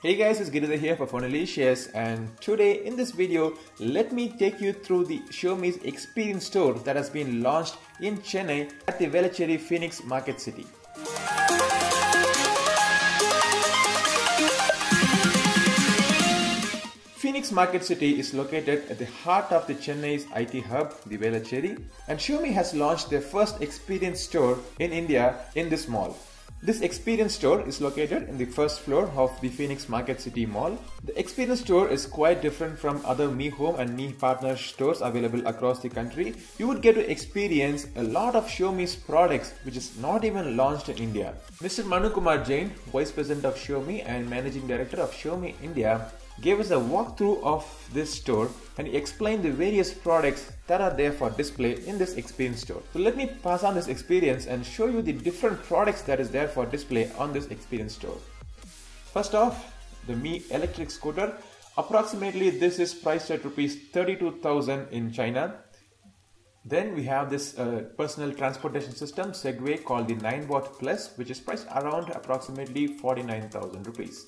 Hey guys, it's Giridhar here for Phonalicious, and today in this video, let me take you through the Xiaomi's experience store that has been launched in Chennai at the Velachery Phoenix Market City. Phoenix Market City is located at the heart of the Chennai's IT hub, the Velachery, and Xiaomi has launched their first experience store in India in this mall. This experience store is located in the first floor of the Phoenix Market City Mall. The experience store is quite different from other Mi Home and Mi Partner stores available across the country. You would get to experience a lot of Xiaomi's products which is not even launched in India. Mr. Manu Kumar Jain, Vice President of Xiaomi and Managing Director of Xiaomi India, gave us a walkthrough of this store and he explained the various products that are there for display in this experience store. So let me pass on this experience and show you the different products that is there for display on this experience store. First off, the Mi electric scooter. Approximately this is priced at Rs 32,000 in China. Then we have this personal transportation system Segway called the 9W Plus, which is priced around approximately 49,000 rupees.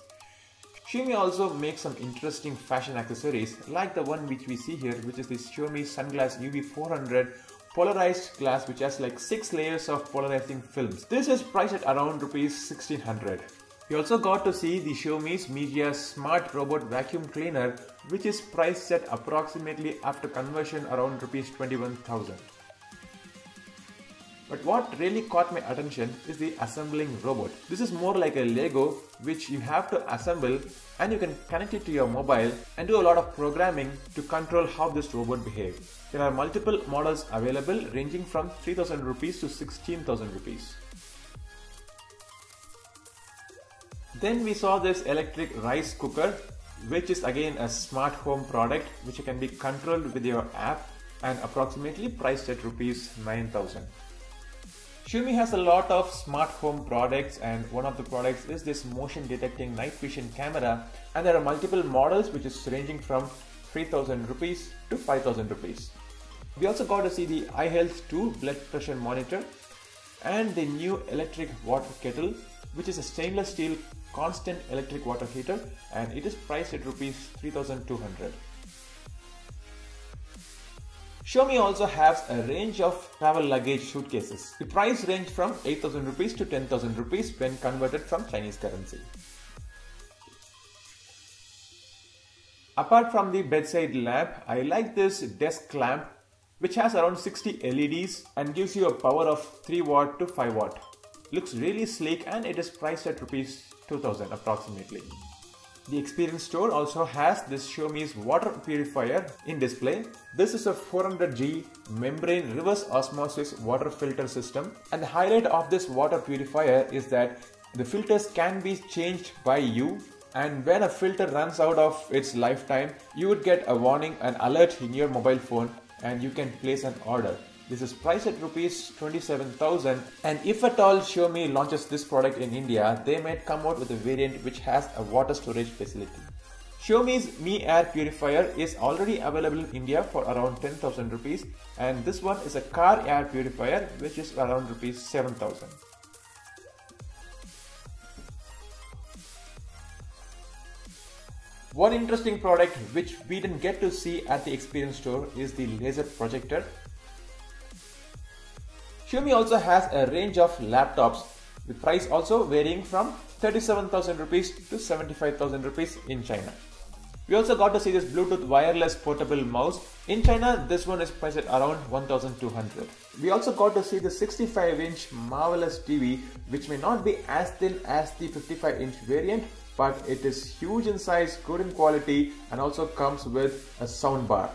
Xiaomi also makes some interesting fashion accessories like the one which we see here, which is the Xiaomi Sunglass UV400 polarized glass, which has like 6 layers of polarizing films. This is priced at around Rs 1600. We also got to see the Xiaomi's Media Smart Robot Vacuum Cleaner, which is priced at approximately after conversion around Rs 21,000. But what really caught my attention is the assembling robot. This is more like a Lego which you have to assemble and you can connect it to your mobile and do a lot of programming to control how this robot behaves. There are multiple models available ranging from 3,000 rupees to 16,000 rupees. Then we saw this electric rice cooker, which is again a smart home product which can be controlled with your app and approximately priced at Rs 9,000. Xiaomi has a lot of smart home products, and one of the products is this motion detecting night vision camera, and there are multiple models which is ranging from 3,000 rupees to 5,000 rupees. We also got to see the iHealth 2 blood pressure monitor and the new electric water kettle, which is a stainless steel constant electric water heater, and it is priced at Rs 3,200. Xiaomi also has a range of travel luggage suitcases. The price range from 8,000 rupees to 10,000 rupees when converted from Chinese currency. Apart from the bedside lamp, I like this desk lamp which has around 60 LEDs and gives you a power of 3 watt to 5 watt. Looks really sleek and it is priced at Rs 2,000 approximately. The experience store also has this Xiaomi's water purifier in display. This is a 400G membrane reverse osmosis water filter system, and the highlight of this water purifier is that the filters can be changed by you, and when a filter runs out of its lifetime, you would get a warning, an alert in your mobile phone, and you can place an order. This is priced at Rs 27,000, and if at all Xiaomi launches this product in India, they might come out with a variant which has a water storage facility. Xiaomi's Mi Air Purifier is already available in India for around 10,000 rupees, and this one is a car air purifier which is around Rs 7,000. One interesting product which we didn't get to see at the experience store is the laser projector. Xiaomi also has a range of laptops with price also varying from 37,000 rupees to 75,000 rupees in China. We also got to see this Bluetooth wireless portable mouse. In China, this one is priced at around 1,200. We also got to see the 65-inch marvelous TV, which may not be as thin as the 55-inch variant, but it is huge in size, good in quality, and also comes with a sound bar.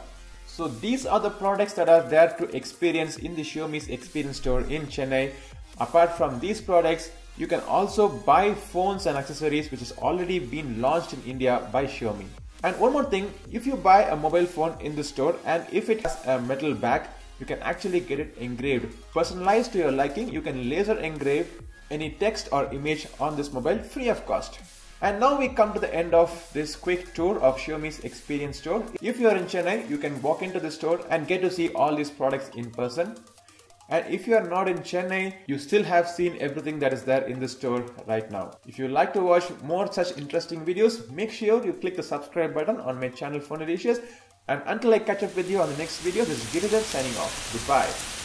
So these are the products that are there to experience in the Xiaomi's experience store in Chennai. Apart from these products, you can also buy phones and accessories which has already been launched in India by Xiaomi. And one more thing, if you buy a mobile phone in the store and if it has a metal back, you can actually get it engraved. Personalized to your liking, you can laser engrave any text or image on this mobile free of cost. And now we come to the end of this quick tour of Xiaomi's experience store. If you are in Chennai, you can walk into the store and get to see all these products in person. And if you are not in Chennai, you still have seen everything that is there in the store right now. If you like to watch more such interesting videos, make sure you click the subscribe button on my channel Phone Delicious. And until I catch up with you on the next video, this is Giridhar signing off. Goodbye.